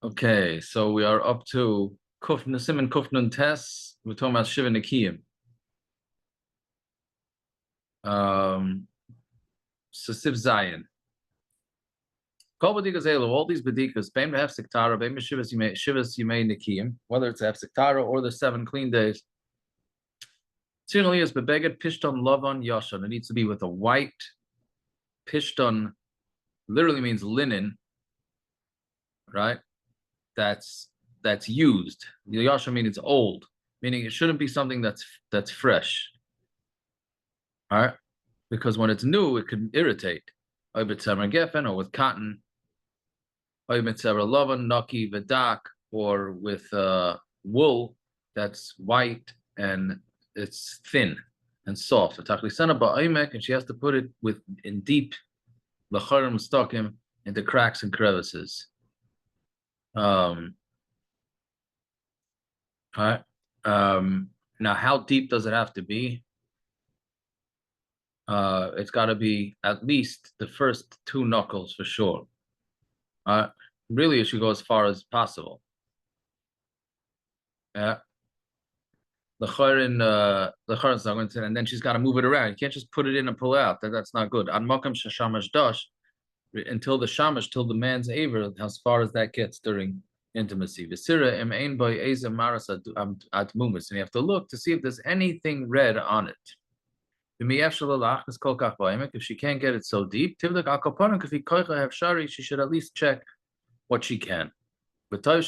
Okay, so we are up to Kufn Simon Kufnun Tes. We're talking about Shiva Nikiyim. Sisif Zayin. Kol bedikas elu, all these bedikas, beim to have siktara, beim shivas yimei nikiyim, whether it's have siktara or the 7 clean days. Tzirnali is bebeged pishton lavan yashan. It needs to be with a white pishton, literally means linen, right? That's used. The yashan means it's old, meaning it shouldn't be something that's fresh. All right, because when it's new, it can irritate. Or with cotton, naki vedak, or with wool that's white and it's thin and soft. And she has to put it in deep lacharim stokim into cracks and crevices. All right. Now, how deep does it have to be? It's got to be at least the first 2 knuckles for sure. Really, it should go as far as possible. Yeah. The charin, and then she's got to move it around. You can't just put it in and pull it out. That's not good. On makam shamash dash, until the shamash, till the man's aver, as far as that gets during intimacy. Visira im ein boy eza maras at mumus, and you have to look to see if there's anything red on it. If she can't get it so deep, she should at least check what she can. But she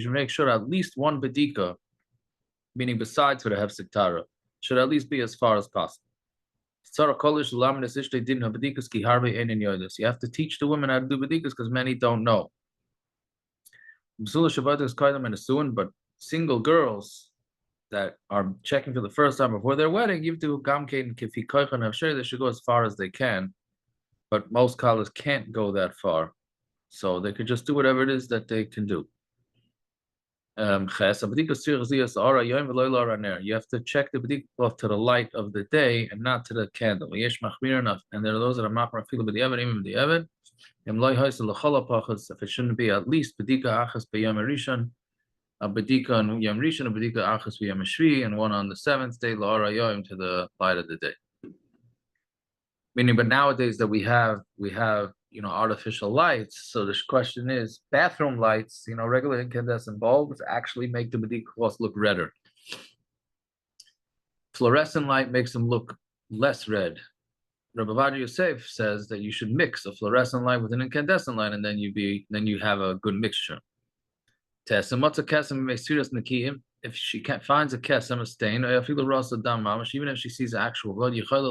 should make sure at least one bedika, meaning besides for the hefsek tara, should at least be as far as possible. You have to teach the women how to do bedikas because many don't know. But single girls that are checking for the first time before their wedding, you have to they should go as far as they can, but most collars can't go that far, so they could just do whatever it is that they can do. You have to check the bedikas to the light of the day and not to the candle. And there are those that are machmir even the evid. If it shouldn't be at least bedika achas b'yom rishon, a bedika on Yom Rishon, a bedika achas v'Yom Shvi, and one on the 7th day, la'ara yom, to the light of the day. Meaning, but nowadays that we have artificial lights. So the question is, bathroom lights, regular incandescent bulbs actually make the bedika look redder. Fluorescent light makes them look less red. Rabbi Ovadia Yosef says that you should mix a fluorescent light with an incandescent light, and then you have a good mixture. If she finds a kesem, a stain, even if she sees actual blood, she could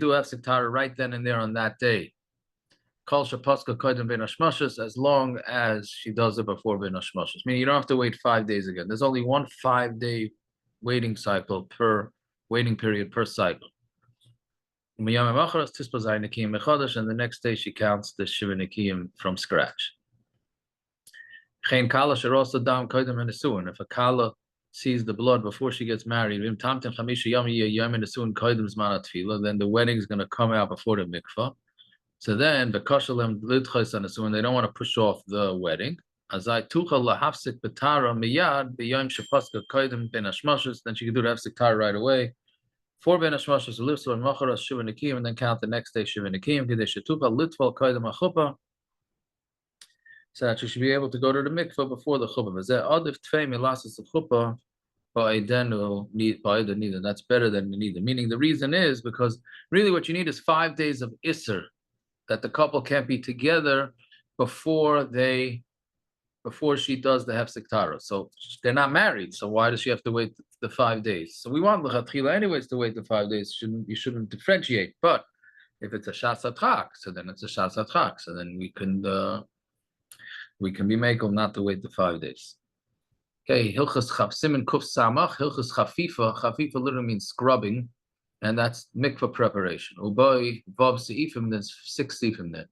do hefsek right then and there on that day. As long as she does it before ben hashmashos. Meaning you don't have to wait 5 days again. There's only one 5-day waiting period per cycle. And the next day she counts the shiva nikiyim from scratch. If a kala sees the blood before she gets married, then the wedding is going to come out before the mikvah. So then the kashalem lidchos, they don't want to push off the wedding. Then she can do the hefsek tara right away. For ben hashmashos lifso and macharas shiva nikiyim, and then count the next day shiva nikiyim. So that you should be able to go to the mikveh before the chuppah. That's better than neither. Meaning the reason is because really what you need is 5 days of isser, that the couple can't be together before she does the hefsek tara. So they're not married. So why does she have to wait the 5 days? So we want l'chatchila anyways to wait the 5 days. You shouldn't differentiate. But if it's a shas atchak, so then it's a shas atchak. So then we can be makel not to wait the 5 days. Okay, hilchas siman kuf samach, hilchas chafifa. Chafifa literally means scrubbing, and that's mikvah preparation. Uboy vav seifim, there's 6 seifim there.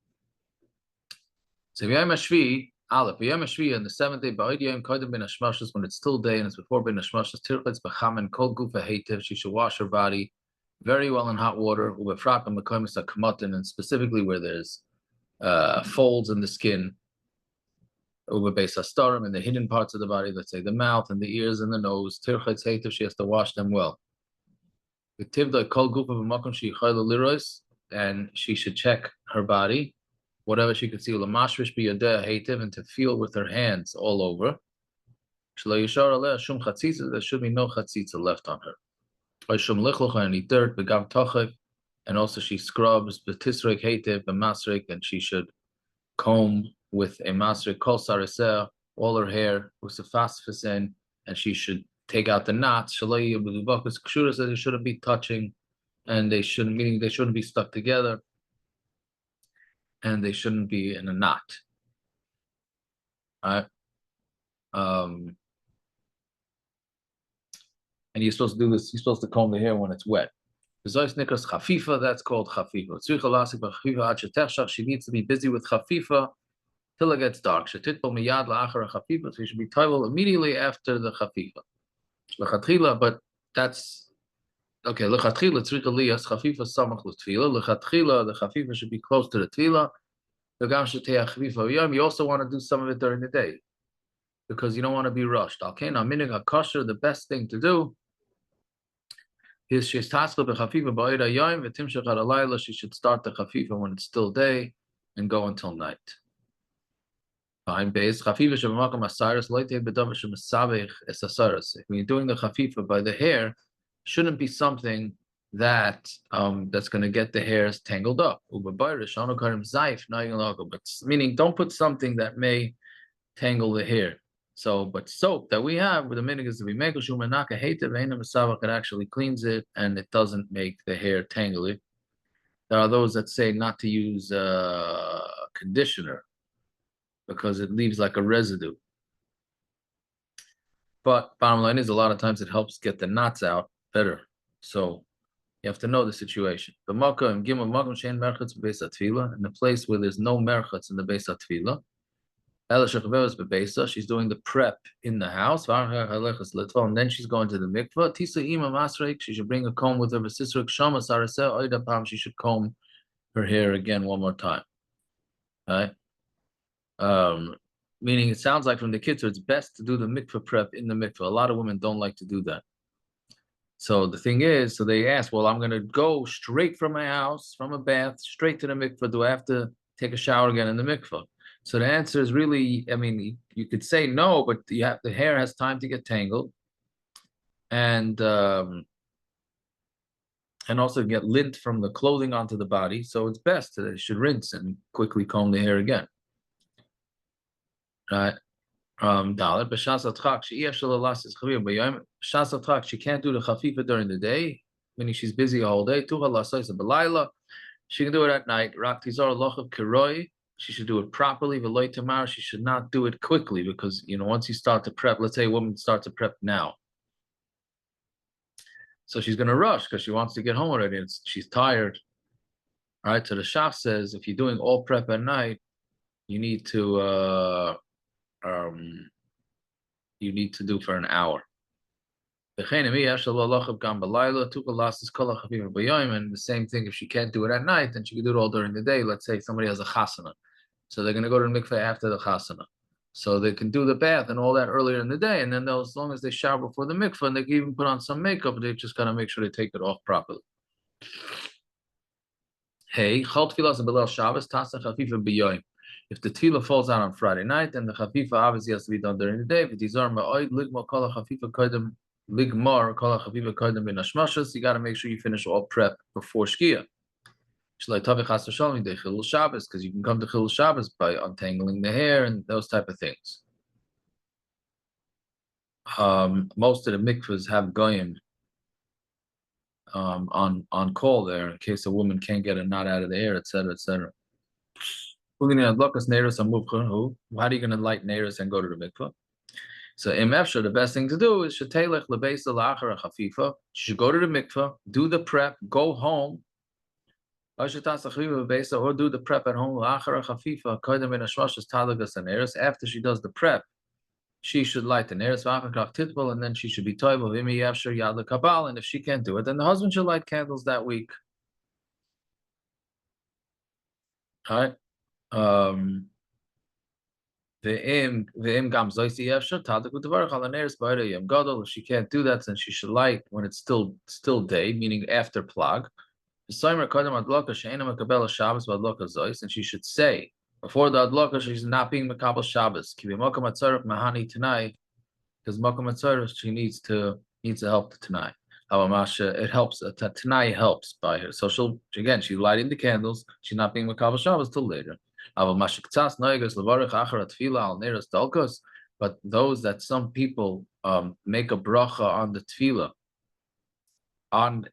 So v'yom hashvi, aleph, v'yom hashvi, on the 7th day, ba'od yom kodem ben hashmashos, when it's still day and it's before ben hashmashos, tirchetz b'chamen kol gufa heitev, she should wash her body very well in hot water, and specifically where there's folds in the skin, in the hidden parts of the body, let's say the mouth and the ears and the nose. She has to wash them well. And she should check her body, whatever she could see, and to feel with her hands all over. There should be no chatzitza left on her. Any dirt, and also she scrubs and she should comb with a masrik kol sariseh all her hair with and she should take out the knots. Kshura says they shouldn't be touching, and they shouldn't be stuck together, and they shouldn't be in a knot. All right. And you're supposed to do this. You're supposed to comb the hair when it's wet. That's called chafifa. She needs to be busy with chafifa till it gets dark. So she should be toivel immediately after the chafifa. But that's okay. Lechatchila tzrika liyas chafifa samach l'tfila. Lechatchila, the chafifa should be close to the tefila. You also want to do some of it during the day because you don't want to be rushed. The best thing to do is she should start the chafifa when it's still day and go until night. When you're doing the chafifa by the hair, shouldn't be something that that's going to get the hairs tangled up. But meaning, don't put something that may tangle the hair. So, but soap that we have, with the minig is to be make it actually cleans it and it doesn't make the hair tangly. There are those that say not to use conditioner because it leaves like a residue. But bottom line is, a lot of times it helps get the knots out better. So you have to know the situation. The makkah and gimel makom shein merchatz bebeis hatfila, in the place where there's no merchatz in the beis hatfila. She's doing the prep in the house, and then she's going to the mikvah. She should bring a comb with her. She should comb her hair again one more time. Right? Meaning, it sounds like from the Kitzur, it's best to do the mikvah prep in the mikvah. A lot of women don't like to do that. So the thing is, so they ask, well, I'm going to go straight from my house, from a bath, straight to the mikvah. Do I have to take a shower again in the mikvah? So the answer is really, I mean, you could say no, but the hair has time to get tangled, and also get lint from the clothing onto the body. So it's best that you should rinse and quickly comb the hair again. Right? She can't do the chafifa during the day, meaning she's busy all day. She can do it at night. She should do it properly. She should not do it quickly because, once you start to prep, let's say a woman starts to prep now. So she's going to rush because she wants to get home already. She's tired. All right. So the Shach says, if you're doing all prep at night, you need to do for an hour. And the same thing, if she can't do it at night, then she can do it all during the day. Let's say somebody has a chasana. So they're going to go to the mikveh after the chasana. So they can do the bath and all that earlier in the day. And then as long as they shower before the mikveh, and they can even put on some makeup, they just got to make sure they take it off properly. Hey, if the tefillah falls out on Friday night, then the chafifa obviously has to be done during the day. You got to make sure you finish all prep before Shkia. Because you can come to Chilul Shabbos by untangling the hair and those type of things. Most of the mikvahs have goyim on call there in case a woman can't get a knot out of the hair, etc., etc. How are you going to light neiros and go to the mikvah? So the best thing to do is she should go to the mikvah, do the prep, go home, or do the prep at home. After she does the prep, she should light the nearest titbal, and then she should be toivel v'imi yavshir yad lekabal. And if she can't do it, then the husband should light candles that week. All right. Ve'im gam zoisi yavshir tadik u'devarach al nearest b'ayda yom gadol. If she can't do that, then she should light when it's still day, meaning after plag. And she should say before the adlaka she's not being makabel Shabbos. Because Makam Atzarah, she needs to help the Tanai. It helps. Tanai helps by her. So she's lighting the candles. She's not being Makabel Shabbos till later. But those that some people make a bracha on the tefillah,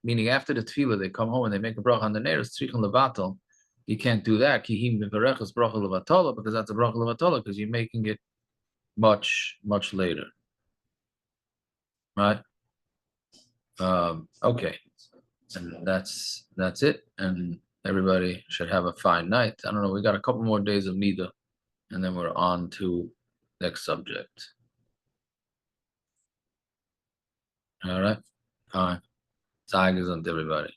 meaning after the tefillah they come home and they make a bracha on the neiros tzrichen levatel. You can't do that. Kihim bevarechas bracha levatola, because that's a bracha levatola, because you're making it much later. Right. Okay. And that's it. And everybody should have a fine night. I don't know. We got a couple more days of Nida, and then we're on to next subject. All right. Fine. Tigers on everybody.